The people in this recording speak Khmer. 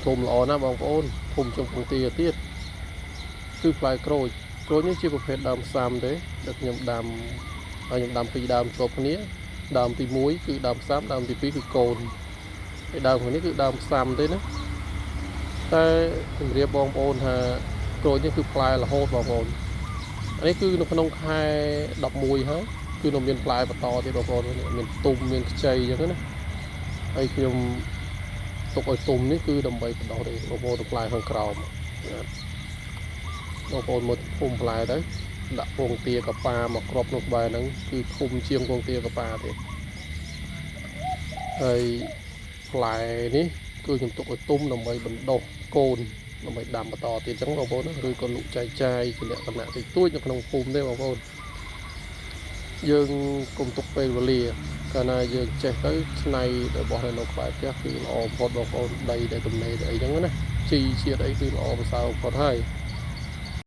ធំល្អណាស់បងប្អូនធំជាងពងទាទៀតគឺផ្លែក្រូចនេះជាប្រភេទដើមផ្សាំទេដែលខ្ញុំដាំហើយខ្ញុំដាំពីរដើមជាប់គ្នាដើមទី1គឺដើមផ្សាំដើមទី2គឺកូនហើយដើមខាងនេះគឺដើមផ្សាំទេណាតែជម្រាបបងប្អូនថាក្រូចនេះគឺផ្លែរហូតបងប្អូននេះគឺនៅក្នុងខែ11ហើយគឺនៅមានផ្លែបន្តទៀតបងប្អូនមានទុំមានខ្ចីអញ្ចឹងណាហើយខ្ញុំទុកឲ្យទុំនេះគឺដើម្បីបដោះទេបងប្អូនទៅផ្លែខាងក្រោមបងប្អូនមើលភូមិផ្លែទៅដាក់ពងទាកប៉ាមកគ្របនៅក្បែរហ្នឹងគឺធំជាងពងទាកប៉ាទេហើយផ្លែនេះគឺខ្ញុំទុកឲ្យទុំដើម្បីបណ្ដុះកូនដើម្បីដាំបន្តទៀតអញ្ចឹងបងប្អូនឬក៏លក់ចែកចាយជាលក្ខណៈតិចតួចនៅក្នុងភូមិទេបងប្អូនយើងកុំទុកពេលវេលាកាលណាយើងចេះទៅឆ្នៃរបស់នៅក្បែរផ្ទះគឺល្អបំផុតបងប្អូនដីដែលទំនេរអីចឹងណាជីជាតិអីគឺល្អប្រសើរបំផុតហើយ